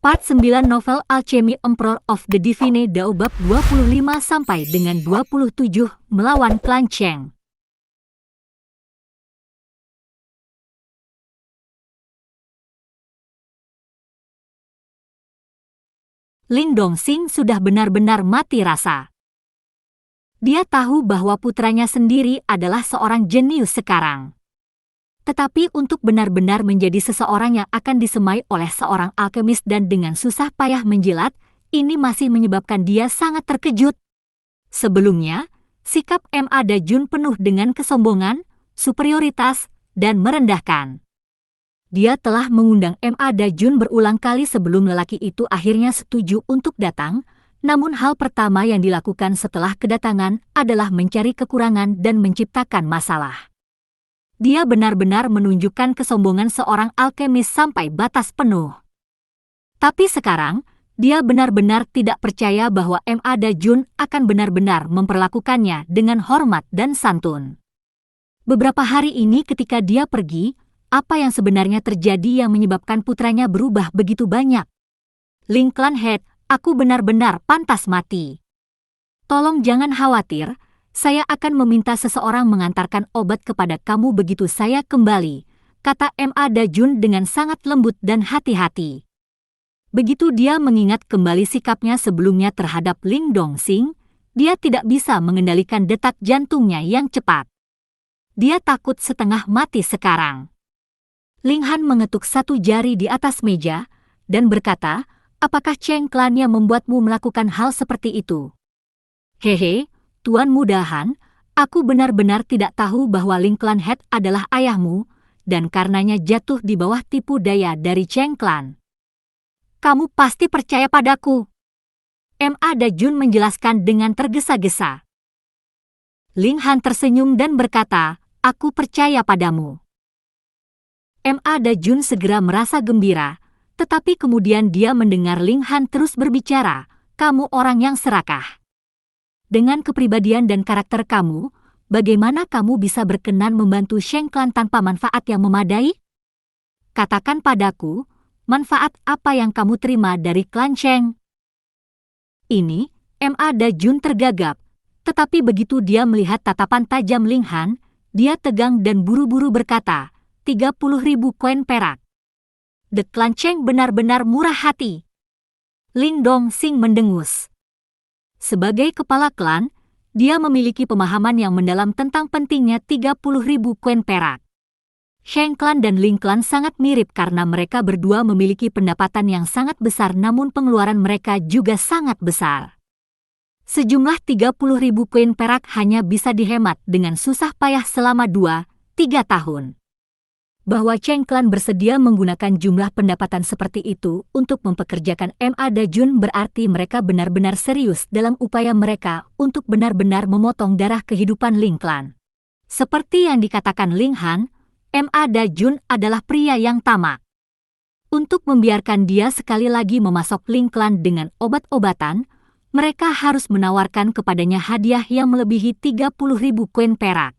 Part 9 Novel Alchemy Emperor of the Divine Dao bab 25 sampai dengan 27 melawan klan Cheng. Ling Dongxing sudah benar-benar mati rasa. Dia tahu bahwa putranya sendiri adalah seorang jenius sekarang. Tetapi untuk benar-benar menjadi seseorang yang akan disemai oleh seorang alkemis dan dengan susah payah menjilat, ini masih menyebabkan dia sangat terkejut. Sebelumnya, sikap Ma Dajun penuh dengan kesombongan, superioritas, dan merendahkan. Dia telah mengundang Ma Dajun berulang kali sebelum lelaki itu akhirnya setuju untuk datang, namun hal pertama yang dilakukan setelah kedatangan adalah mencari kekurangan dan menciptakan masalah. Dia benar-benar menunjukkan kesombongan seorang alkemis sampai batas penuh. Tapi sekarang, dia benar-benar tidak percaya bahwa Ma Dajun akan benar-benar memperlakukannya dengan hormat dan santun. Beberapa hari ini ketika dia pergi, apa yang sebenarnya terjadi yang menyebabkan putranya berubah begitu banyak? Ling Clan Head, aku benar-benar pantas mati. Tolong jangan khawatir. Saya akan meminta seseorang mengantarkan obat kepada kamu begitu saya kembali, kata Ma Dajun dengan sangat lembut dan hati-hati. Begitu dia mengingat kembali sikapnya sebelumnya terhadap Ling Dongxing, dia tidak bisa mengendalikan detak jantungnya yang cepat. Dia takut setengah mati sekarang. Ling Han mengetuk satu jari di atas meja dan berkata, apakah Cheng klannya membuatmu melakukan hal seperti itu? Hehe. Tuan Muda Han, aku benar-benar tidak tahu bahwa Ling Clan Head adalah ayahmu, dan karenanya jatuh di bawah tipu daya dari Cheng Clan. Kamu pasti percaya padaku. Ma Dajun menjelaskan dengan tergesa-gesa. Ling Han tersenyum dan berkata, aku percaya padamu. Ma Dajun segera merasa gembira, tetapi kemudian dia mendengar Ling Han terus berbicara, kamu orang yang serakah. Dengan kepribadian dan karakter kamu, bagaimana kamu bisa berkenan membantu Cheng Clan tanpa manfaat yang memadai? Katakan padaku, manfaat apa yang kamu terima dari klan Cheng? Ini, Ma Dajun tergagap, tetapi begitu dia melihat tatapan tajam Ling Han, dia tegang dan buru-buru berkata, 30.000 koin perak. The klan Cheng benar-benar murah hati. Ling Dongxing mendengus. Sebagai kepala klan, dia memiliki pemahaman yang mendalam tentang pentingnya 30.000 koin perak. Cheng Clan dan Ling Clan sangat mirip karena mereka berdua memiliki pendapatan yang sangat besar namun pengeluaran mereka juga sangat besar. Sejumlah 30.000 koin perak hanya bisa dihemat dengan susah payah selama 2-3 tahun. Bahwa Cheng Clan bersedia menggunakan jumlah pendapatan seperti itu untuk mempekerjakan Ma Dajun berarti mereka benar-benar serius dalam upaya mereka untuk benar-benar memotong darah kehidupan Ling Clan. Seperti yang dikatakan Ling Han, Ma Dajun adalah pria yang tamak. Untuk membiarkan dia sekali lagi memasok Ling Clan dengan obat-obatan, mereka harus menawarkan kepadanya hadiah yang melebihi 30.000 koin perak.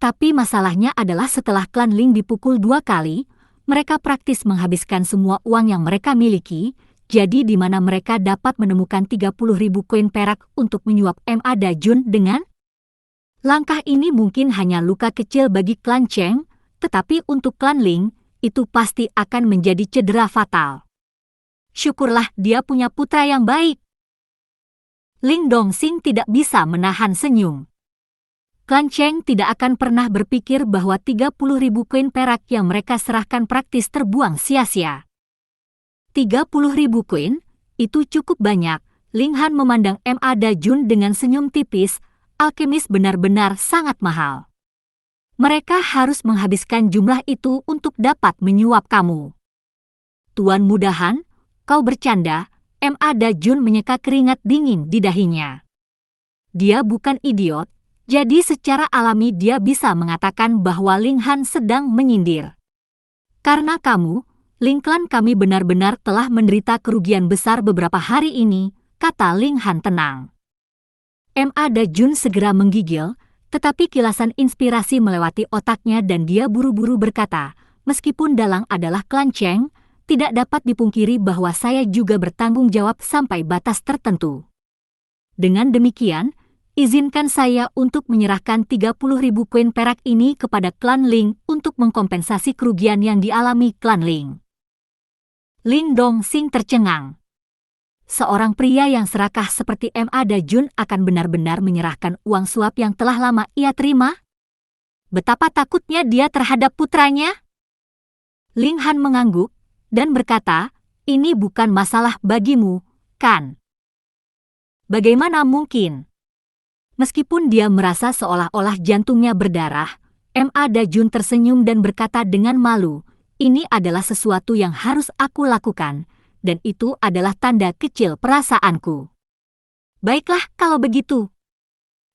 Tapi masalahnya adalah setelah klan Ling dipukul 2 kali, mereka praktis menghabiskan semua uang yang mereka miliki, jadi di mana mereka dapat menemukan 30.000 koin perak untuk menyuap Ma Dajun dengan? Langkah ini mungkin hanya luka kecil bagi klan Cheng, tetapi untuk klan Ling, itu pasti akan menjadi cedera fatal. Syukurlah dia punya putra yang baik. Ling Dongxing tidak bisa menahan senyum. Klan Cheng tidak akan pernah berpikir bahwa 30.000 koin perak yang mereka serahkan praktis terbuang sia-sia. 30.000 koin? Itu cukup banyak. Ling Han memandang Ma Dajun dengan senyum tipis, alkemis benar-benar sangat mahal. Mereka harus menghabiskan jumlah itu untuk dapat menyuap kamu. Tuan Muda Han, kau bercanda, Ma Dajun menyeka keringat dingin di dahinya. Dia bukan idiot. Jadi secara alami dia bisa mengatakan bahwa Ling Han sedang menyindir. Karena kamu, Ling Clan kami benar-benar telah menderita kerugian besar beberapa hari ini, kata Ling Han tenang. Ma Dajun segera menggigil, tetapi kilasan inspirasi melewati otaknya dan dia buru-buru berkata, meskipun Dalang adalah klan Cheng, tidak dapat dipungkiri bahwa saya juga bertanggung jawab sampai batas tertentu. Dengan demikian, izinkan saya untuk menyerahkan 30.000 koin perak ini kepada klan Ling untuk mengkompensasi kerugian yang dialami klan Ling. Ling Dongxing tercengang. Seorang pria yang serakah seperti Ma Dajun akan benar-benar menyerahkan uang suap yang telah lama ia terima? Betapa takutnya dia terhadap putranya? Ling Han mengangguk dan berkata, ini bukan masalah bagimu, kan? Bagaimana mungkin? Meskipun dia merasa seolah-olah jantungnya berdarah, Ma Dajun tersenyum dan berkata dengan malu, ini adalah sesuatu yang harus aku lakukan, dan itu adalah tanda kecil perasaanku. Baiklah kalau begitu.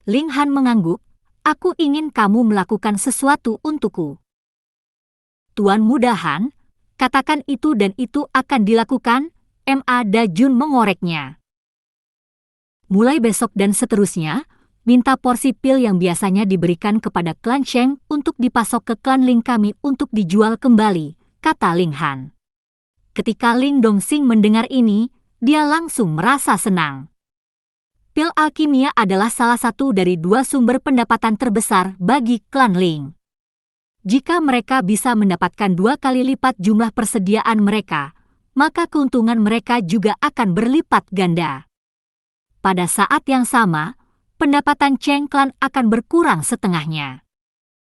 Ling Han mengangguk, aku ingin kamu melakukan sesuatu untukku. Tuan Muda Han, katakan itu dan itu akan dilakukan, Ma Dajun mengoreknya. Mulai besok dan seterusnya, minta porsi pil yang biasanya diberikan kepada klan Sheng untuk dipasok ke klan Ling kami untuk dijual kembali, kata Ling Han. Ketika Ling Dongxing mendengar ini, dia langsung merasa senang. Pil alkimia adalah salah satu dari 2 sumber pendapatan terbesar bagi klan Ling. Jika mereka bisa mendapatkan 2 kali lipat jumlah persediaan mereka, maka keuntungan mereka juga akan berlipat ganda. Pada saat yang sama, pendapatan Cheng Clan akan berkurang setengahnya.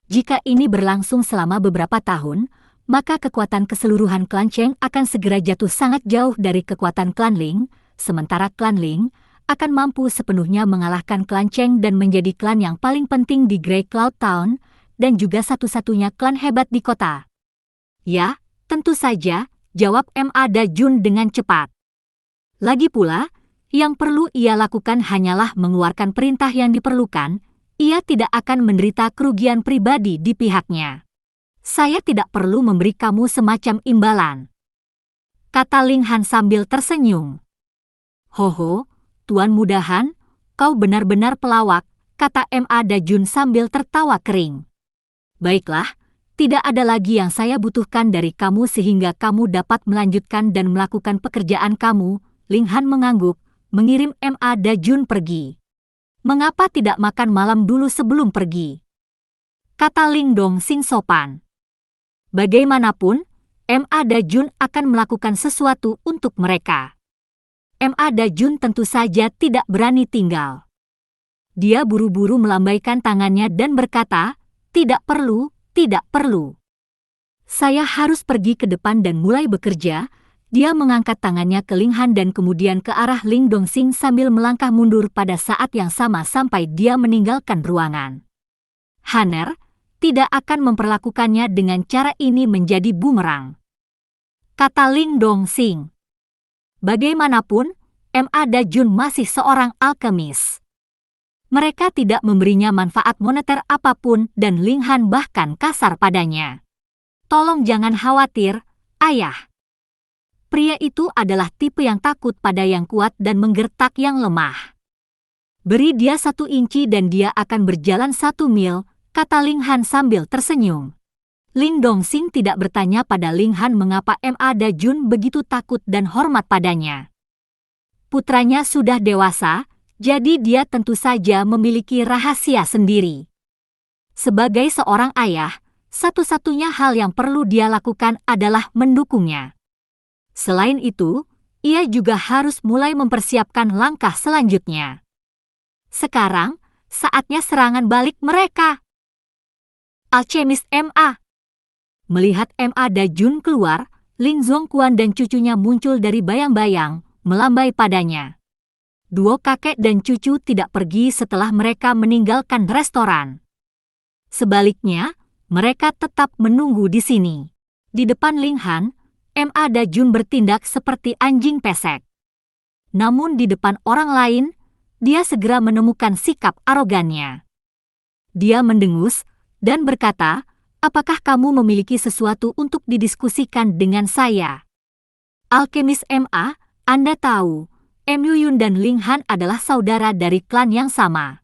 Jika ini berlangsung selama beberapa tahun, maka kekuatan keseluruhan klan Cheng akan segera jatuh sangat jauh dari kekuatan klan Ling, sementara klan Ling akan mampu sepenuhnya mengalahkan klan Cheng dan menjadi klan yang paling penting di Grey Cloud Town, dan juga satu-satunya klan hebat di kota. Ya, tentu saja, jawab Ma Dajun dengan cepat. Lagi pula, yang perlu ia lakukan hanyalah mengeluarkan perintah yang diperlukan, ia tidak akan menderita kerugian pribadi di pihaknya. Saya tidak perlu memberi kamu semacam imbalan, kata Ling Han sambil tersenyum. Hoho, Tuan Muda Han, kau benar-benar pelawak, kata Ma Dajun sambil tertawa kering. Baiklah, tidak ada lagi yang saya butuhkan dari kamu sehingga kamu dapat melanjutkan dan melakukan pekerjaan kamu, Ling Han mengangguk, mengirim Ma Dajun pergi. Mengapa tidak makan malam dulu sebelum pergi? Kata Ling Dongxing sopan. Bagaimanapun, Ma Dajun akan melakukan sesuatu untuk mereka. Ma Dajun tentu saja tidak berani tinggal. Dia buru-buru melambaikan tangannya dan berkata, tidak perlu, tidak perlu. Saya harus pergi ke depan dan mulai bekerja. Dia mengangkat tangannya ke Ling Han dan kemudian ke arah Ling Dongxing sambil melangkah mundur pada saat yang sama sampai dia meninggalkan ruangan. Hanner tidak akan memperlakukannya dengan cara ini menjadi bumerang, kata Ling Dongxing. Bagaimanapun, Ma Dajun masih seorang alkemis. Mereka tidak memberinya manfaat moneter apapun dan Ling Han bahkan kasar padanya. Tolong jangan khawatir, ayah. Pria itu adalah tipe yang takut pada yang kuat dan menggertak yang lemah. Beri dia 1 inci dan dia akan berjalan 1 mil, kata Ling Han sambil tersenyum. Ling Dongxing tidak bertanya pada Ling Han mengapa Ma Dajun begitu takut dan hormat padanya. Putranya sudah dewasa, jadi dia tentu saja memiliki rahasia sendiri. Sebagai seorang ayah, satu-satunya hal yang perlu dia lakukan adalah mendukungnya. Selain itu, ia juga harus mulai mempersiapkan langkah selanjutnya. Sekarang, saatnya serangan balik mereka. Alkemis Ma. Melihat Ma Dajun keluar, Lin Zongquan dan cucunya muncul dari bayang-bayang, melambai padanya. 2 kakek dan cucu tidak pergi setelah mereka meninggalkan restoran. Sebaliknya, mereka tetap menunggu di sini. Di depan Ling Han, Ma Dajun bertindak seperti anjing pesek. Namun di depan orang lain, dia segera menemukan sikap arogannya. Dia mendengus dan berkata, apakah kamu memiliki sesuatu untuk didiskusikan dengan saya? Alkemis Ma, Anda tahu, Mu Yun dan Ling Han adalah saudara dari klan yang sama.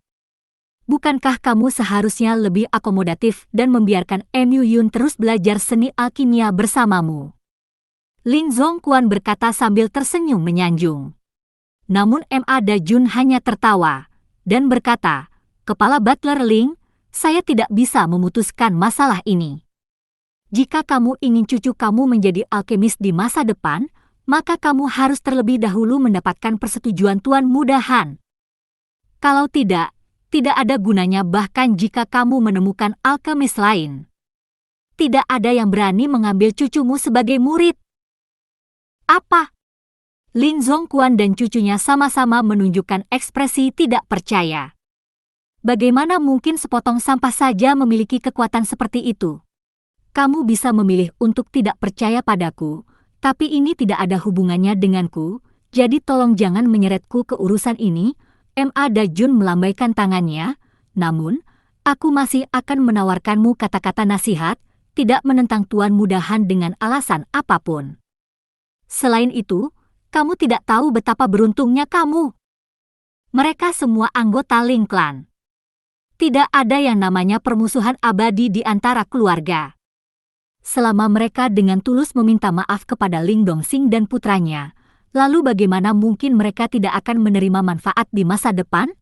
Bukankah kamu seharusnya lebih akomodatif dan membiarkan Mu Yun terus belajar seni alkimia bersamamu? Lin Zongquan berkata sambil tersenyum menyanjung. Namun Ma Dajun hanya tertawa dan berkata, "Kepala Butler Ling, saya tidak bisa memutuskan masalah ini. Jika kamu ingin cucu kamu menjadi alkemis di masa depan, maka kamu harus terlebih dahulu mendapatkan persetujuan Tuan Muda Han. Kalau tidak, tidak ada gunanya bahkan jika kamu menemukan alkemis lain. Tidak ada yang berani mengambil cucumu sebagai murid." "Apa?" Lin Zongquan dan cucunya sama-sama menunjukkan ekspresi tidak percaya. Bagaimana mungkin sepotong sampah saja memiliki kekuatan seperti itu? Kamu bisa memilih untuk tidak percaya padaku, tapi ini tidak ada hubungannya denganku, jadi tolong jangan menyeretku ke urusan ini. Ma Dajun melambaikan tangannya, namun, aku masih akan menawarkanmu kata-kata nasihat, tidak menentang Tuan Muda Han dengan alasan apapun. Selain itu, kamu tidak tahu betapa beruntungnya kamu. Mereka semua anggota Ling Clan. Tidak ada yang namanya permusuhan abadi di antara keluarga. Selama mereka dengan tulus meminta maaf kepada Ling Dongxing dan putranya, lalu bagaimana mungkin mereka tidak akan menerima manfaat di masa depan?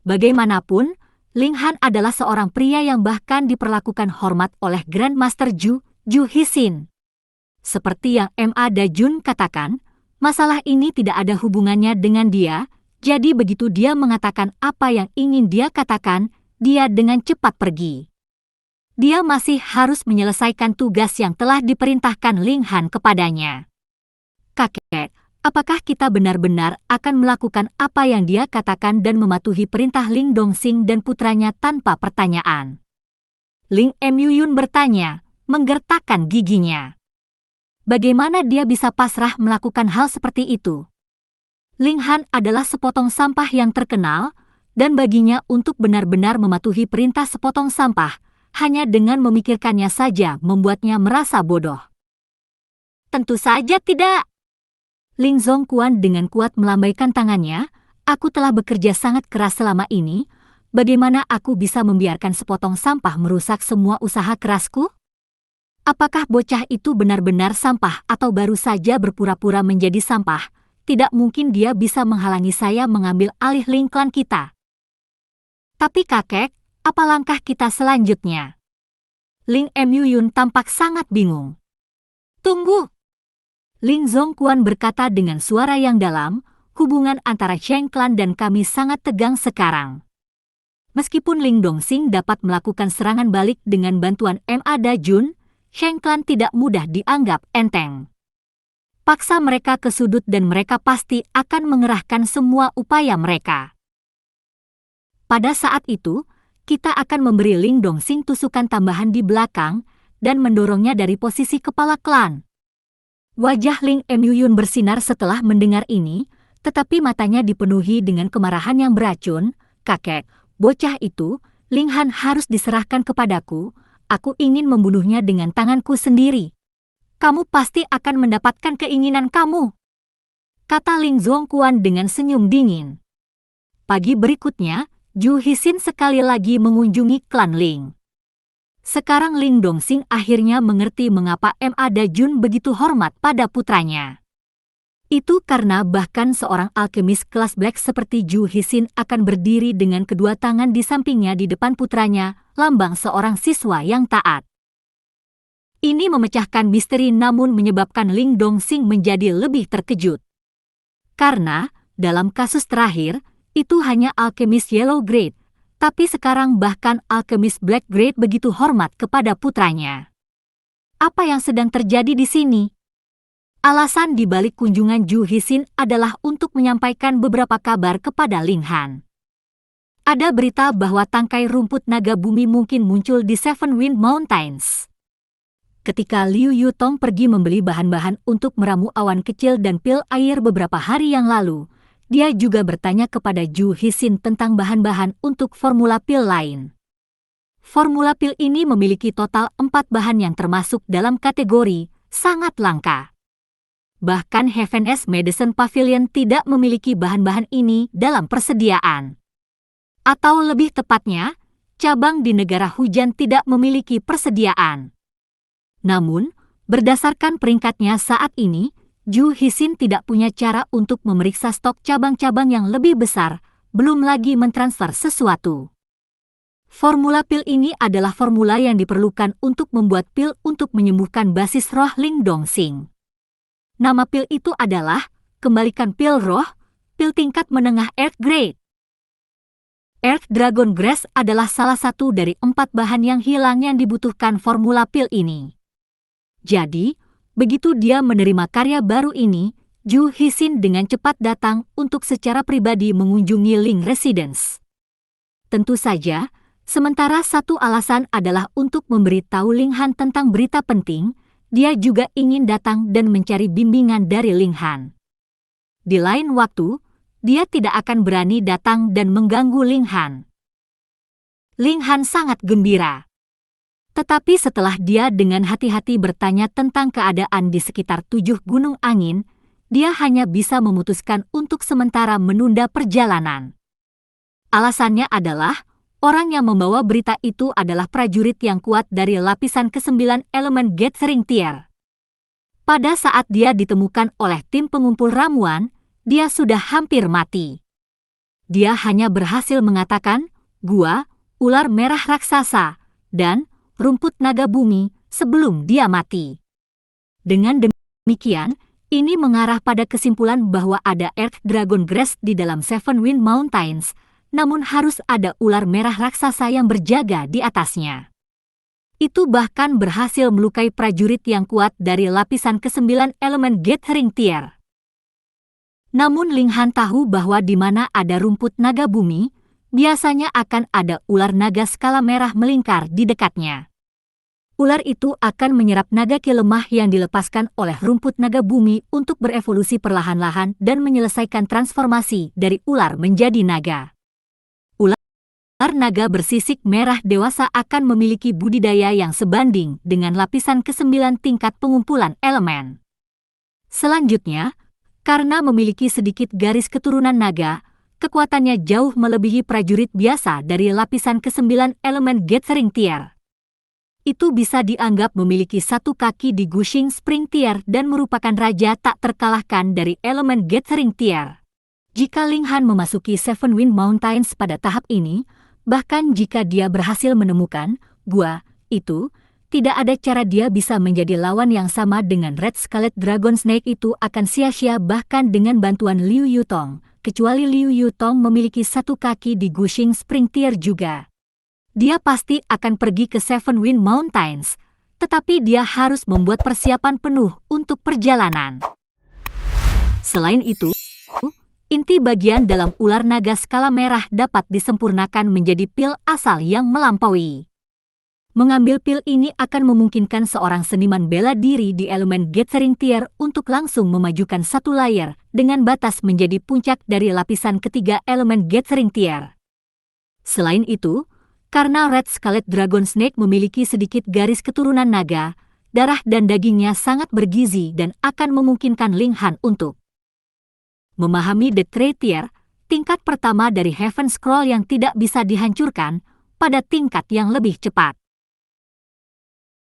Bagaimanapun, Ling Han adalah seorang pria yang bahkan diperlakukan hormat oleh Grandmaster Ju Hisin. Seperti yang Ma Dajun katakan, masalah ini tidak ada hubungannya dengan dia, jadi begitu dia mengatakan apa yang ingin dia katakan, dia dengan cepat pergi. Dia masih harus menyelesaikan tugas yang telah diperintahkan Ling Han kepadanya. "Kakek, apakah kita benar-benar akan melakukan apa yang dia katakan dan mematuhi perintah Ling Dongxing dan putranya tanpa pertanyaan?" Ling Yuyun bertanya, menggertakkan giginya. Bagaimana dia bisa pasrah melakukan hal seperti itu? Ling Han adalah sepotong sampah yang terkenal, dan baginya untuk benar-benar mematuhi perintah sepotong sampah, hanya dengan memikirkannya saja membuatnya merasa bodoh. "Tentu saja tidak." Ling Zongquan dengan kuat melambaikan tangannya, "Aku telah bekerja sangat keras selama ini, bagaimana aku bisa membiarkan sepotong sampah merusak semua usaha kerasku? Apakah bocah itu benar-benar sampah atau baru saja berpura-pura menjadi sampah? Tidak mungkin dia bisa menghalangi saya mengambil alih Ling Clan kita." "Tapi kakek, apa langkah kita selanjutnya?" Ling Yuyun tampak sangat bingung. "Tunggu." Ling Zongquan berkata dengan suara yang dalam, "Hubungan antara Sheng Clan dan kami sangat tegang sekarang. Meskipun Ling Dongxing dapat melakukan serangan balik dengan bantuan Ma Dajun, Sheng Clan tidak mudah dianggap enteng. Paksa mereka ke sudut dan mereka pasti akan mengerahkan semua upaya mereka. Pada saat itu, kita akan memberi Ling Dongxing tusukan tambahan di belakang dan mendorongnya dari posisi kepala klan." Wajah Ling Yuyun bersinar setelah mendengar ini, tetapi matanya dipenuhi dengan kemarahan yang beracun. "Kakek, bocah itu, Ling Han harus diserahkan kepadaku. Aku ingin membunuhnya dengan tanganku sendiri. Kamu pasti akan mendapatkan keinginan kamu," kata Ling Zongquan dengan senyum dingin. Pagi berikutnya, Ju Hisin sekali lagi mengunjungi klan Ling. Sekarang Ling Dongxing akhirnya mengerti mengapa Ma Dajun begitu hormat pada putranya. Itu karena bahkan seorang alkemis kelas Black seperti Ju Hisin akan berdiri dengan kedua tangan di sampingnya di depan putranya, lambang seorang siswa yang taat. Ini memecahkan misteri namun menyebabkan Ling Dongxing menjadi lebih terkejut. Karena, dalam kasus terakhir, itu hanya alkemis Yellow Grade, tapi sekarang bahkan alkemis Black Grade begitu hormat kepada putranya. Apa yang sedang terjadi di sini? Alasan di balik kunjungan Ju Hisin adalah untuk menyampaikan beberapa kabar kepada Ling Han. Ada berita bahwa tangkai rumput naga bumi mungkin muncul di Seven Wind Mountains. Ketika Liu Yutong pergi membeli bahan-bahan untuk meramu awan kecil dan pil air beberapa hari yang lalu, dia juga bertanya kepada Ju Hisin tentang bahan-bahan untuk formula pil lain. Formula pil ini memiliki total 4 bahan yang termasuk dalam kategori sangat langka. Bahkan Heaven's Medicine Pavilion tidak memiliki bahan-bahan ini dalam persediaan. Atau lebih tepatnya, cabang di negara hujan tidak memiliki persediaan. Namun, Berdasarkan peringkatnya saat ini, Ju Hisin tidak punya cara untuk memeriksa stok cabang-cabang yang lebih besar, belum lagi mentransfer sesuatu. Formula pil ini adalah formula yang diperlukan untuk membuat pil untuk menyembuhkan basis roh Ling Dongsing. Nama pil itu adalah Kembalikan Pil Roh, pil tingkat menengah Earth Grade. Earth Dragon Grass adalah salah satu dari 4 bahan yang hilang yang dibutuhkan formula pil ini. Jadi, begitu dia menerima karya baru ini, Ju Hisin dengan cepat datang untuk secara pribadi mengunjungi Ling Residence. Tentu saja, sementara satu alasan adalah untuk memberitahu Ling Han tentang berita penting, dia juga ingin datang dan mencari bimbingan dari Ling Han. Di lain waktu, dia tidak akan berani datang dan mengganggu Ling Han. Ling Han sangat gembira. Tetapi setelah dia dengan hati-hati bertanya tentang keadaan di sekitar 7 gunung angin, dia hanya bisa memutuskan untuk sementara menunda perjalanan. Alasannya adalah, orang yang membawa berita itu adalah prajurit yang kuat dari lapisan ke-9 elemen Gathering Tier. Pada saat dia ditemukan oleh tim pengumpul ramuan, dia sudah hampir mati. Dia hanya berhasil mengatakan, "Gua, ular merah raksasa," dan "rumput naga bumi" sebelum dia mati. Dengan demikian, ini mengarah pada kesimpulan bahwa ada Earth Dragon Grass di dalam Seven Wind Mountains, namun harus ada ular merah raksasa yang berjaga di atasnya. Itu bahkan berhasil melukai prajurit yang kuat dari lapisan ke-9 elemen Gathering Tier. Namun Ling Han tahu bahwa di mana ada rumput naga bumi, biasanya akan ada ular naga skala merah melingkar di dekatnya. Ular itu akan menyerap naga ki lemah yang dilepaskan oleh rumput naga bumi untuk berevolusi perlahan-lahan dan menyelesaikan transformasi dari ular menjadi naga. Ular naga bersisik merah dewasa akan memiliki budidaya yang sebanding dengan lapisan ke-9 tingkat pengumpulan elemen. Selanjutnya, karena memiliki sedikit garis keturunan naga, kekuatannya jauh melebihi prajurit biasa dari lapisan ke-9 elemen Gathering Tier. Itu bisa dianggap memiliki 1 kaki di Gushing Spring Tier dan merupakan raja tak terkalahkan dari elemen Gathering Tier. Jika Ling Han memasuki Seven Wind Mountains pada tahap ini, bahkan jika dia berhasil menemukan gua itu, tidak ada cara dia bisa menjadi lawan yang sama dengan Red Scarlet Dragon Snake itu akan sia-sia bahkan dengan bantuan Liu Yutong, kecuali Liu Yutong memiliki 1 kaki di Gushing Spring Tier juga. Dia pasti akan pergi ke Seven Wind Mountains, tetapi dia harus membuat persiapan penuh untuk perjalanan. Selain itu, inti bagian dalam ular naga skala merah dapat disempurnakan menjadi pil asal yang melampaui. Mengambil pil ini akan memungkinkan seorang seniman bela diri di elemen Gathering Tier untuk langsung memajukan 1 layer dengan batas menjadi puncak dari lapisan ketiga elemen Gathering Tier. Selain itu, karena Red Scarlet Dragon Snake memiliki sedikit garis keturunan naga, darah dan dagingnya sangat bergizi dan akan memungkinkan Ling Han untuk memahami The Trade Tier, tingkat pertama dari Heaven Scroll yang tidak bisa dihancurkan, pada tingkat yang lebih cepat.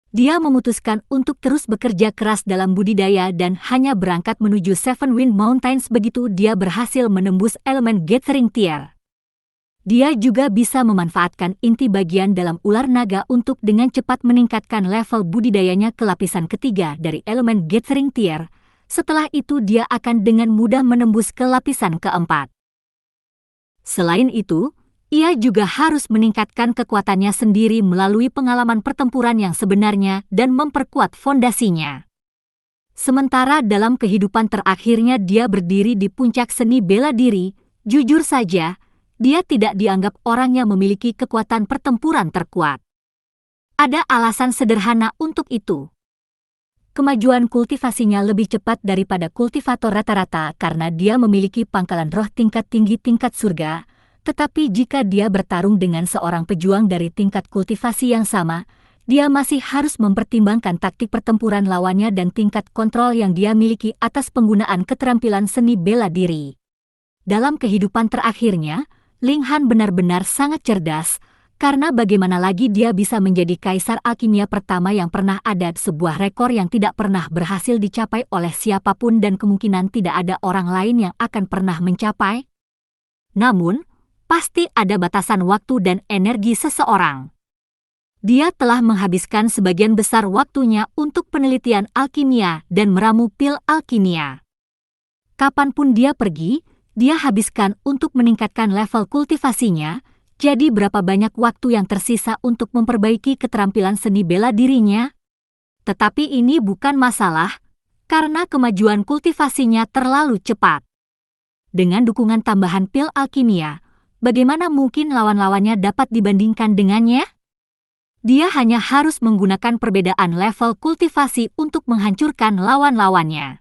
Dia memutuskan untuk terus bekerja keras dalam budidaya dan hanya berangkat menuju Seven Wind Mountains begitu dia berhasil menembus elemen Gathering Tier. Dia juga bisa memanfaatkan inti bagian dalam ular naga untuk dengan cepat meningkatkan level budidayanya ke lapisan ketiga dari elemen Gathering Tier. Setelah itu dia akan dengan mudah menembus ke lapisan keempat. Selain itu, ia juga harus meningkatkan kekuatannya sendiri melalui pengalaman pertempuran yang sebenarnya dan memperkuat fondasinya. Sementara dalam kehidupan terakhirnya dia berdiri di puncak seni bela diri, jujur saja, dia tidak dianggap orang yang memiliki kekuatan pertempuran terkuat. Ada alasan sederhana untuk itu. Kemajuan kultivasinya lebih cepat daripada kultivator rata-rata karena dia memiliki pangkalan roh tingkat tinggi tingkat surga. Tetapi jika dia bertarung dengan seorang pejuang dari tingkat kultivasi yang sama, dia masih harus mempertimbangkan taktik pertempuran lawannya dan tingkat kontrol yang dia miliki atas penggunaan keterampilan seni bela diri. Dalam kehidupan terakhirnya, Ling Han benar-benar sangat cerdas, Karena bagaimana lagi dia bisa menjadi kaisar alkimia pertama yang pernah ada, sebuah rekor yang tidak pernah berhasil dicapai oleh siapapun dan kemungkinan tidak ada orang lain yang akan pernah mencapai? Namun, pasti ada batasan waktu dan energi seseorang. Dia telah menghabiskan sebagian besar waktunya untuk penelitian alkimia dan meramu pil alkimia. Kapanpun dia pergi, dia habiskan untuk meningkatkan level kultivasinya. Jadi berapa banyak waktu yang tersisa untuk memperbaiki keterampilan seni bela dirinya? Tetapi ini bukan masalah, karena kemajuan kultivasinya terlalu cepat. Dengan dukungan tambahan pil alkimia, bagaimana mungkin lawan-lawannya dapat dibandingkan dengannya? Dia hanya harus menggunakan perbedaan level kultivasi untuk menghancurkan lawan-lawannya.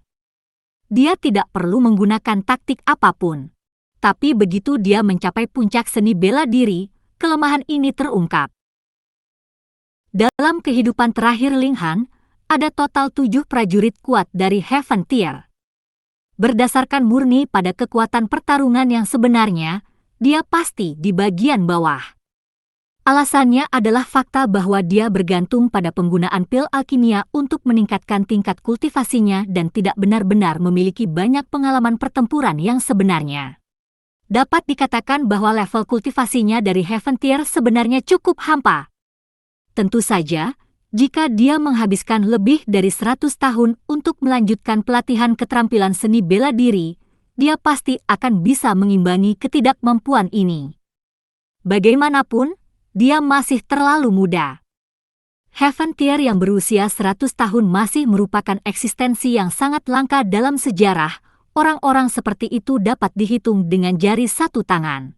Dia tidak perlu menggunakan taktik apapun. Tapi begitu dia mencapai puncak seni bela diri, kelemahan ini terungkap. Dalam kehidupan terakhir Ling Han, ada total 7 prajurit kuat dari Heaven Tier. Berdasarkan murni pada kekuatan pertarungan yang sebenarnya, dia pasti di bagian bawah. Alasannya adalah fakta bahwa dia bergantung pada penggunaan pil alkimia untuk meningkatkan tingkat kultivasinya dan tidak benar-benar memiliki banyak pengalaman pertempuran yang sebenarnya. Dapat dikatakan bahwa level kultivasinya dari Heaven Tier sebenarnya cukup hampa. Tentu saja, jika dia menghabiskan lebih dari 100 tahun untuk melanjutkan pelatihan keterampilan seni bela diri, dia pasti akan bisa mengimbangi ketidakmampuan ini. Bagaimanapun, dia masih terlalu muda. Heaven Tier yang berusia 100 tahun masih merupakan eksistensi yang sangat langka dalam sejarah. Orang-orang seperti itu dapat dihitung dengan jari satu tangan.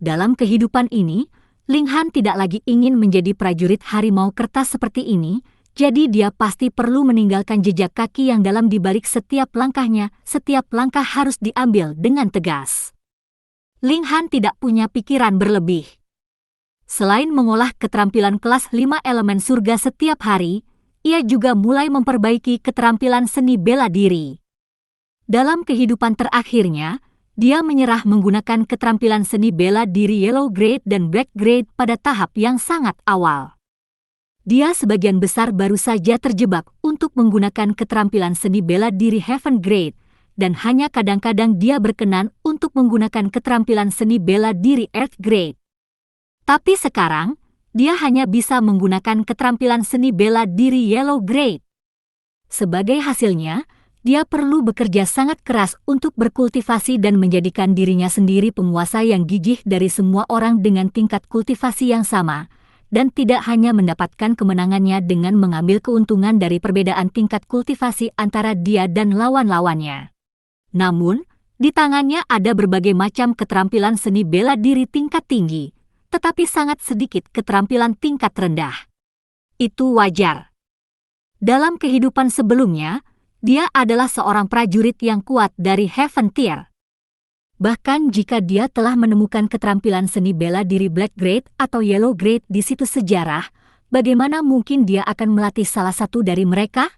Dalam kehidupan ini, Ling Han tidak lagi ingin menjadi prajurit harimau kertas seperti ini, jadi dia pasti perlu meninggalkan jejak kaki yang dalam di balik setiap langkahnya. Setiap langkah harus diambil dengan tegas. Ling Han tidak punya pikiran berlebih. Selain mengolah keterampilan kelas 5 elemen surga setiap hari, ia juga mulai memperbaiki keterampilan seni bela diri. Dalam kehidupan terakhirnya, dia menyerah menggunakan keterampilan seni bela diri Yellow Grade dan Black Grade pada tahap yang sangat awal. Dia sebagian besar baru saja terjebak untuk menggunakan keterampilan seni bela diri Heaven Grade, dan hanya kadang-kadang dia berkenan untuk menggunakan keterampilan seni bela diri Earth Grade. Tapi sekarang, dia hanya bisa menggunakan keterampilan seni bela diri Yellow Grade. Sebagai hasilnya, dia perlu bekerja sangat keras untuk berkultivasi dan menjadikan dirinya sendiri penguasa yang gigih dari semua orang dengan tingkat kultivasi yang sama, dan tidak hanya mendapatkan kemenangannya dengan mengambil keuntungan dari perbedaan tingkat kultivasi antara dia dan lawan-lawannya. Namun, di tangannya ada berbagai macam keterampilan seni bela diri tingkat tinggi, tetapi sangat sedikit keterampilan tingkat rendah. Itu wajar. Dalam kehidupan sebelumnya, dia adalah seorang prajurit yang kuat dari Heaven Tier. Bahkan jika dia telah menemukan keterampilan seni bela diri Black Grade atau Yellow Grade di situs sejarah, bagaimana mungkin dia akan melatih salah satu dari mereka?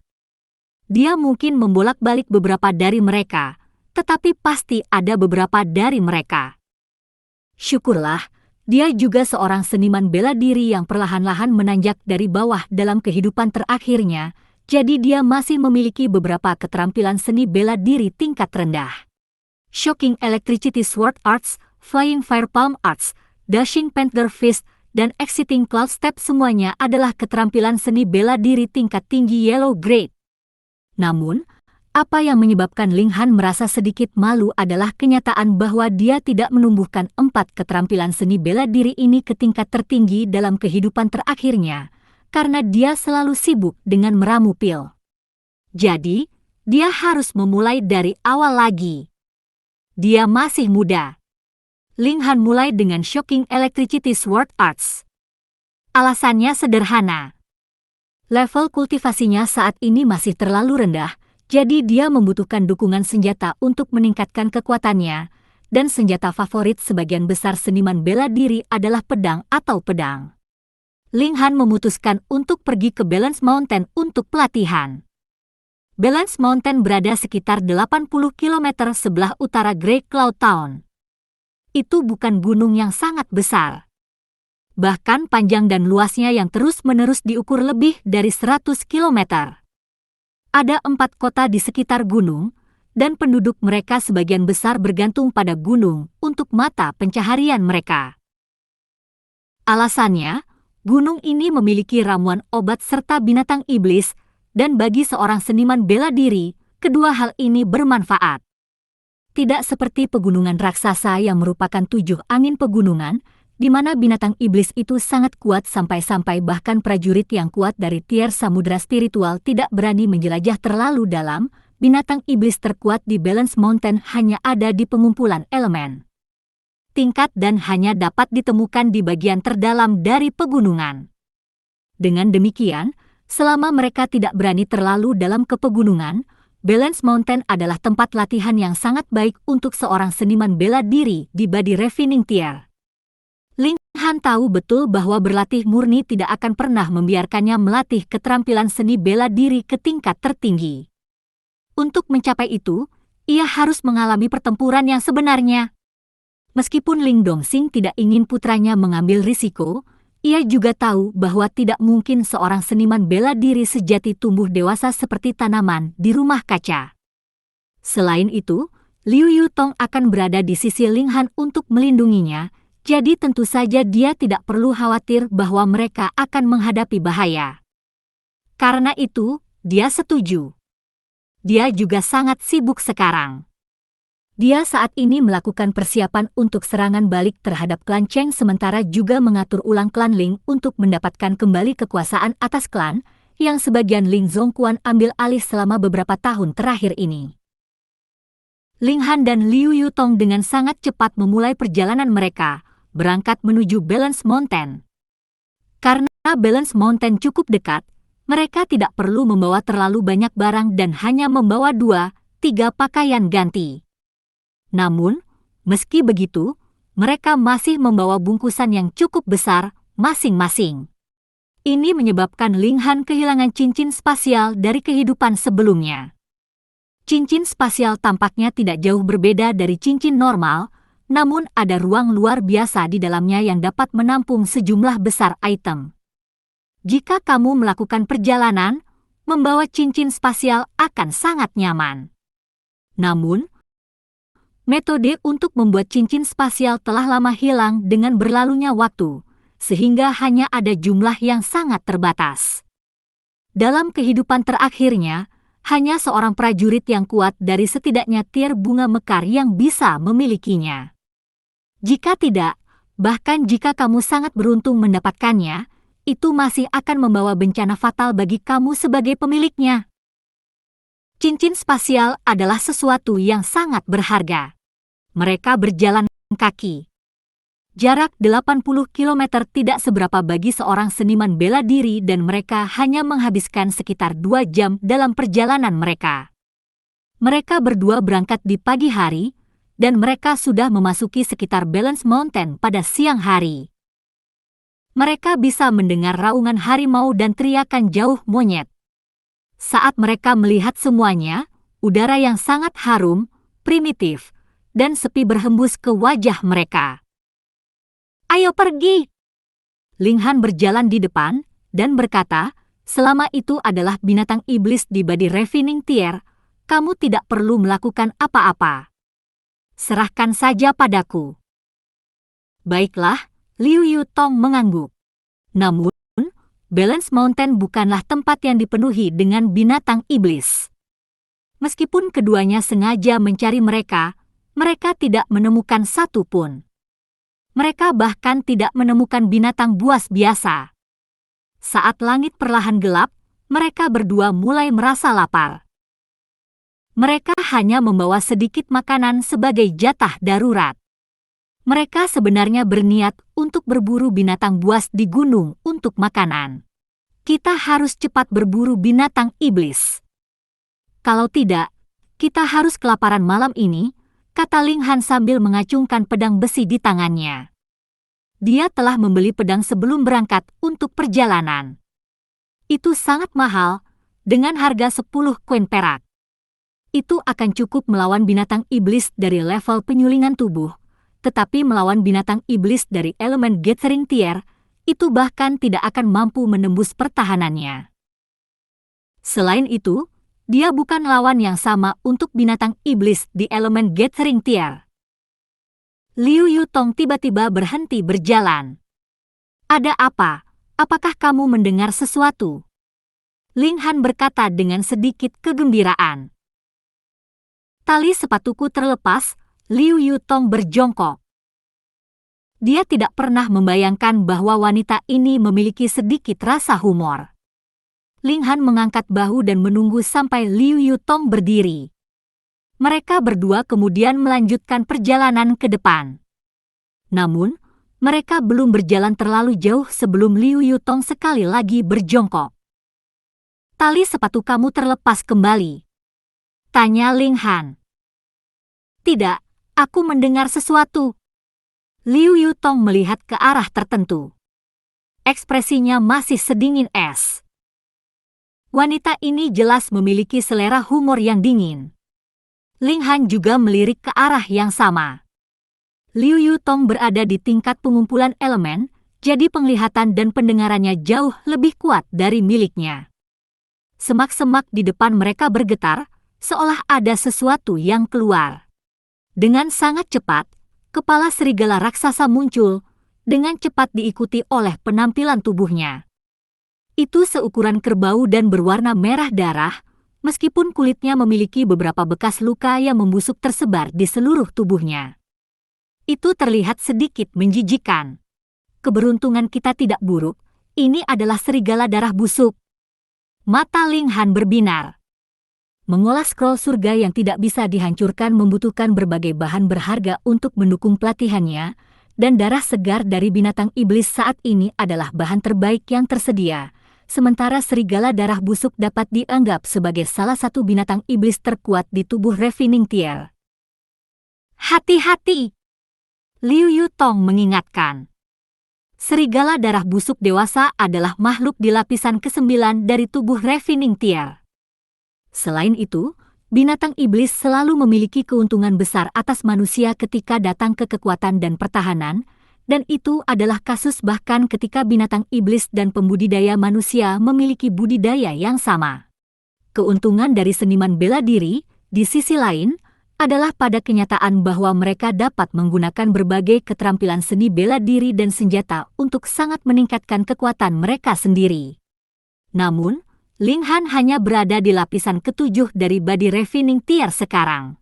Dia mungkin membolak-balik beberapa dari mereka, tetapi pasti ada beberapa dari mereka. Syukurlah, dia juga seorang seniman bela diri yang perlahan-lahan menanjak dari bawah dalam kehidupan terakhirnya, jadi dia masih memiliki beberapa keterampilan seni bela diri tingkat rendah. Shocking Electricity Sword Arts, Flying Fire Palm Arts, Dashing Panther Fist, dan Exciting Cloud Step semuanya adalah keterampilan seni bela diri tingkat tinggi Yellow Grade. Namun, apa yang menyebabkan Ling Han merasa sedikit malu adalah kenyataan bahwa dia tidak menumbuhkan 4 keterampilan seni bela diri ini ke tingkat tertinggi dalam kehidupan terakhirnya, karena dia selalu sibuk dengan meramu pil. Jadi, dia harus memulai dari awal lagi. Dia masih muda. Ling Han mulai dengan Shocking Electricity Sword Arts. Alasannya sederhana. Level kultivasinya saat ini masih terlalu rendah, jadi dia membutuhkan dukungan senjata untuk meningkatkan kekuatannya, dan senjata favorit sebagian besar seniman bela diri adalah pedang atau pedang. Ling Han memutuskan untuk pergi ke Balance Mountain untuk pelatihan. Balance Mountain berada sekitar 80 km sebelah utara Grey Cloud Town. Itu bukan gunung yang sangat besar. bahkan panjang dan luasnya yang terus-menerus diukur lebih dari 100 kilometer. Ada 4 kota di sekitar gunung, dan penduduk mereka sebagian besar bergantung pada gunung untuk mata pencaharian mereka. Alasannya, gunung ini memiliki ramuan obat serta binatang iblis, dan bagi seorang seniman bela diri, kedua hal ini bermanfaat. Tidak seperti pegunungan raksasa yang merupakan 7 angin pegunungan, di mana binatang iblis itu sangat kuat sampai-sampai bahkan prajurit yang kuat dari tier samudera spiritual tidak berani menjelajah terlalu dalam. Binatang iblis terkuat di Balance Mountain hanya ada di pengumpulan elemen tingkat dan hanya dapat ditemukan di bagian terdalam dari pegunungan. Dengan demikian, selama mereka tidak berani terlalu dalam ke pegunungan, Balance Mountain adalah tempat latihan yang sangat baik untuk seorang seniman bela diri di Body Refining Tier. Ling Han tahu betul bahwa berlatih murni tidak akan pernah membiarkannya melatih keterampilan seni bela diri ke tingkat tertinggi. Untuk mencapai itu, ia harus mengalami pertempuran yang sebenarnya. Meskipun Ling Dongxing tidak ingin putranya mengambil risiko, ia juga tahu bahwa tidak mungkin seorang seniman bela diri sejati tumbuh dewasa seperti tanaman di rumah kaca. Selain itu, Liu Yutong akan berada di sisi Ling Han untuk melindunginya, jadi tentu saja dia tidak perlu khawatir bahwa mereka akan menghadapi bahaya. Karena itu, dia setuju. Dia juga sangat sibuk sekarang. Dia saat ini melakukan persiapan untuk serangan balik terhadap klan Cheng sementara juga mengatur ulang klan Ling untuk mendapatkan kembali kekuasaan atas klan yang sebagian Ling Zongquan ambil alih selama beberapa tahun terakhir ini. Ling Han dan Liu Yutong dengan sangat cepat memulai perjalanan mereka, berangkat menuju Balance Mountain. Karena Balance Mountain cukup dekat, mereka tidak perlu membawa terlalu banyak barang dan hanya membawa 2-3 pakaian ganti. Namun, meski begitu, mereka masih membawa bungkusan yang cukup besar masing-masing. Ini menyebabkan Ling Han kehilangan cincin spasial dari kehidupan sebelumnya. Cincin spasial tampaknya tidak jauh berbeda dari cincin normal, namun ada ruang luar biasa di dalamnya yang dapat menampung sejumlah besar item. Jika kamu melakukan perjalanan, membawa cincin spasial akan sangat nyaman. Namun, metode untuk membuat cincin spasial telah lama hilang dengan berlalunya waktu, sehingga hanya ada jumlah yang sangat terbatas. Dalam kehidupan terakhirnya, hanya seorang prajurit yang kuat dari setidaknya tier bunga mekar yang bisa memilikinya. Jika tidak, bahkan jika kamu sangat beruntung mendapatkannya, itu masih akan membawa bencana fatal bagi kamu sebagai pemiliknya. Cincin spasial adalah sesuatu yang sangat berharga. Mereka berjalan kaki. Jarak 80 km tidak seberapa bagi seorang seniman bela diri dan mereka hanya menghabiskan sekitar 2 jam dalam perjalanan mereka. Mereka berdua berangkat di pagi hari, dan mereka sudah memasuki sekitar Balance Mountain pada siang hari. Mereka bisa mendengar raungan harimau dan teriakan jauh monyet. Saat mereka melihat semuanya, udara yang sangat harum, primitif, dan sepi berhembus ke wajah mereka. "Ayo pergi!" Ling Han berjalan di depan dan berkata, "Selama itu adalah binatang iblis di Body Refining Tier, kamu tidak perlu melakukan apa-apa. Serahkan saja padaku." "Baiklah," Liu Yutong mengangguk. Namun, Balance Mountain bukanlah tempat yang dipenuhi dengan binatang iblis. Meskipun keduanya sengaja mencari mereka tidak menemukan satu pun. Mereka bahkan tidak menemukan binatang buas biasa. Saat langit perlahan gelap, mereka berdua mulai merasa lapar. Mereka hanya membawa sedikit makanan sebagai jatah darurat. Mereka sebenarnya berniat untuk berburu binatang buas di gunung untuk makanan. Kita harus cepat berburu binatang iblis. Kalau tidak, kita harus kelaparan malam ini, kata Ling Han sambil mengacungkan pedang besi di tangannya. Dia telah membeli pedang sebelum berangkat untuk perjalanan. Itu sangat mahal, dengan harga 10 koin perak. Itu akan cukup melawan binatang iblis dari level penyulingan tubuh, tetapi melawan binatang iblis dari elemen Gathering Tier, itu bahkan tidak akan mampu menembus pertahanannya. Selain itu, dia bukan lawan yang sama untuk binatang iblis di elemen Gathering Tier. Liu Yutong tiba-tiba berhenti berjalan. Ada apa? Apakah kamu mendengar sesuatu? Ling Han berkata dengan sedikit kegembiraan. Tali sepatuku terlepas, Liu Yutong berjongkok. Dia tidak pernah membayangkan bahwa wanita ini memiliki sedikit rasa humor. Ling Han mengangkat bahu dan menunggu sampai Liu Yutong berdiri. Mereka berdua kemudian melanjutkan perjalanan ke depan. Namun, mereka belum berjalan terlalu jauh sebelum Liu Yutong sekali lagi berjongkok. Tali sepatu kamu terlepas kembali, tanya Ling Han. Tidak, aku mendengar sesuatu. Liu Yutong melihat ke arah tertentu. Ekspresinya masih sedingin es. Wanita ini jelas memiliki selera humor yang dingin. Ling Han juga melirik ke arah yang sama. Liu Yutong berada di tingkat pengumpulan elemen, jadi penglihatan dan pendengarannya jauh lebih kuat dari miliknya. Semak-semak di depan mereka bergetar, seolah ada sesuatu yang keluar. Dengan sangat cepat, kepala serigala raksasa muncul, dengan cepat diikuti oleh penampilan tubuhnya. Itu seukuran kerbau dan berwarna merah darah, meskipun kulitnya memiliki beberapa bekas luka yang membusuk tersebar di seluruh tubuhnya. Itu terlihat sedikit menjijikkan. Keberuntungan kita tidak buruk, ini adalah serigala darah busuk. Mata Ling Han berbinar. Mengolah scroll surga yang tidak bisa dihancurkan membutuhkan berbagai bahan berharga untuk mendukung pelatihannya, dan darah segar dari binatang iblis saat ini adalah bahan terbaik yang tersedia, sementara serigala darah busuk dapat dianggap sebagai salah satu binatang iblis terkuat di tubuh Refining Tier. Hati-hati! Liu Yutong mengingatkan. Serigala darah busuk dewasa adalah makhluk di lapisan ke-9 dari tubuh Refining Tier. Selain itu, binatang iblis selalu memiliki keuntungan besar atas manusia ketika datang ke kekuatan dan pertahanan, dan itu adalah kasus bahkan ketika binatang iblis dan pembudidaya manusia memiliki budidaya yang sama. Keuntungan dari seniman bela diri, di sisi lain, adalah pada kenyataan bahwa mereka dapat menggunakan berbagai keterampilan seni bela diri dan senjata untuk sangat meningkatkan kekuatan mereka sendiri. Namun, Ling Han hanya berada di lapisan ke-7 dari Body Refining Tier sekarang.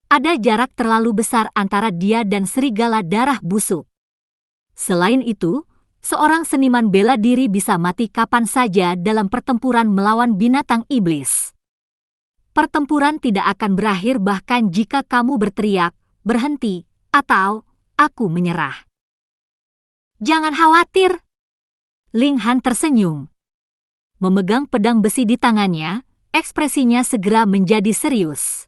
Ada jarak terlalu besar antara dia dan serigala darah busuk. Selain itu, seorang seniman bela diri bisa mati kapan saja dalam pertempuran melawan binatang iblis. Pertempuran tidak akan berakhir bahkan jika kamu berteriak, berhenti, atau aku menyerah. Jangan khawatir. Ling Han tersenyum. Memegang pedang besi di tangannya, ekspresinya segera menjadi serius.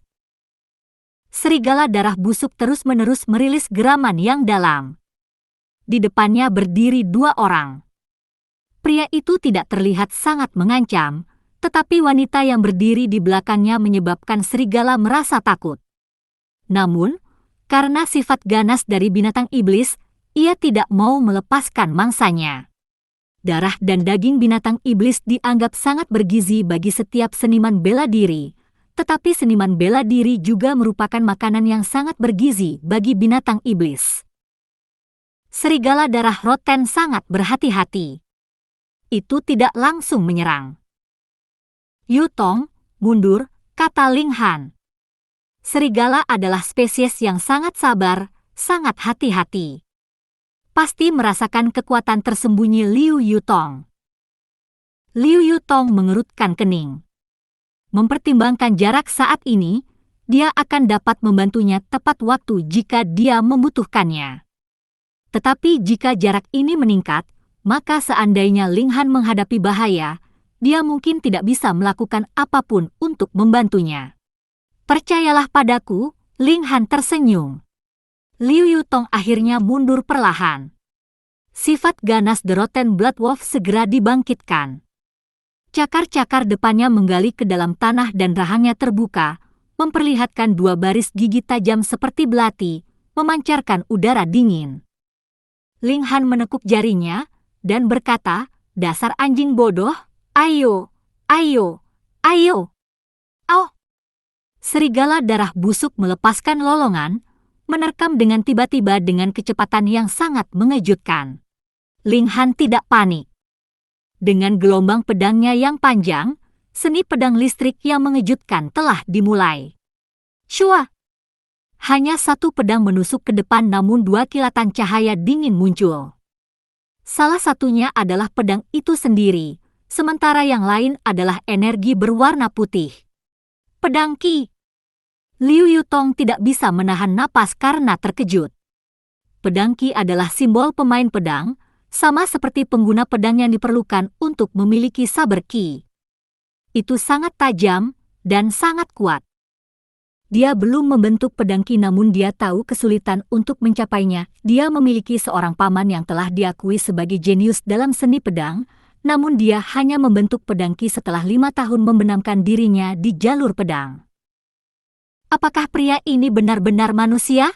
Serigala darah busuk terus-menerus merilis geraman yang dalam. Di depannya berdiri 2 orang. Pria itu tidak terlihat sangat mengancam, tetapi wanita yang berdiri di belakangnya menyebabkan serigala merasa takut. Namun, karena sifat ganas dari binatang iblis, ia tidak mau melepaskan mangsanya. Darah dan daging binatang iblis dianggap sangat bergizi bagi setiap seniman bela diri, tetapi seniman bela diri juga merupakan makanan yang sangat bergizi bagi binatang iblis. Serigala darah roten sangat berhati-hati. Itu tidak langsung menyerang. Yutong, mundur, kata Ling Han. Serigala adalah spesies yang sangat sabar, sangat hati-hati. Pasti merasakan kekuatan tersembunyi Liu Yutong. Liu Yutong mengerutkan kening. Mempertimbangkan jarak saat ini, dia akan dapat membantunya tepat waktu jika dia membutuhkannya. Tetapi jika jarak ini meningkat, maka seandainya Ling Han menghadapi bahaya, dia mungkin tidak bisa melakukan apapun untuk membantunya. Percayalah padaku, Ling Han tersenyum. Liu Yutong akhirnya mundur perlahan. Sifat ganas The Rotten Blood Wolf segera dibangkitkan. Cakar-cakar depannya menggali ke dalam tanah dan rahangnya terbuka, memperlihatkan 2 baris gigi tajam seperti belati, memancarkan udara dingin. Ling Han menekuk jarinya, dan berkata, "Dasar anjing bodoh, ayo, ayo, ayo." Oh! Serigala darah busuk melepaskan lolongan, menerkam dengan tiba-tiba dengan kecepatan yang sangat mengejutkan. Ling Han tidak panik. Dengan gelombang pedangnya yang panjang, seni pedang listrik yang mengejutkan telah dimulai. Shua! Hanya satu pedang menusuk ke depan namun dua kilatan cahaya dingin muncul. Salah satunya adalah pedang itu sendiri, sementara yang lain adalah energi berwarna putih. Pedang Qi. Liu Yutong tidak bisa menahan napas karena terkejut. Pedang Qi adalah simbol pemain pedang, sama seperti pengguna pedang yang diperlukan untuk memiliki saber Qi. Itu sangat tajam dan sangat kuat. Dia belum membentuk pedang Qi namun dia tahu kesulitan untuk mencapainya. Dia memiliki seorang paman yang telah diakui sebagai jenius dalam seni pedang, namun dia hanya membentuk pedang Qi setelah 5 tahun membenamkan dirinya di jalur pedang. Apakah pria ini benar-benar manusia?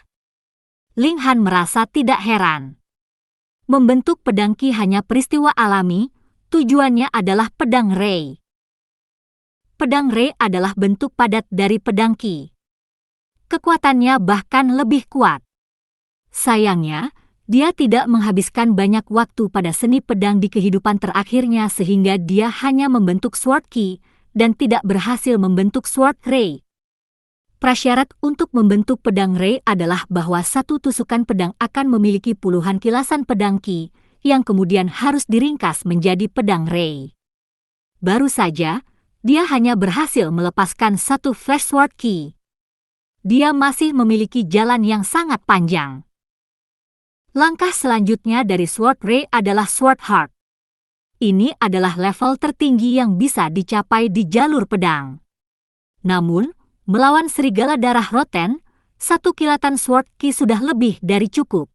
Ling Han merasa tidak heran. Membentuk pedang Qi hanya peristiwa alami, tujuannya adalah pedang Rei. Pedang Rei adalah bentuk padat dari pedang Qi. Kekuatannya bahkan lebih kuat. Sayangnya, dia tidak menghabiskan banyak waktu pada seni pedang di kehidupan terakhirnya sehingga dia hanya membentuk Sword Qi dan tidak berhasil membentuk Sword Rei. Prasyarat untuk membentuk pedang Rei adalah bahwa satu tusukan pedang akan memiliki puluhan kilasan pedang Qi yang kemudian harus diringkas menjadi pedang Rei. Baru saja, dia hanya berhasil melepaskan satu Flash Sword Qi. Dia masih memiliki jalan yang sangat panjang. Langkah selanjutnya dari Sword Rei adalah Sword Heart. Ini adalah level tertinggi yang bisa dicapai di jalur pedang. Namun, melawan serigala darah roten, satu kilatan Sword Qi sudah lebih dari cukup.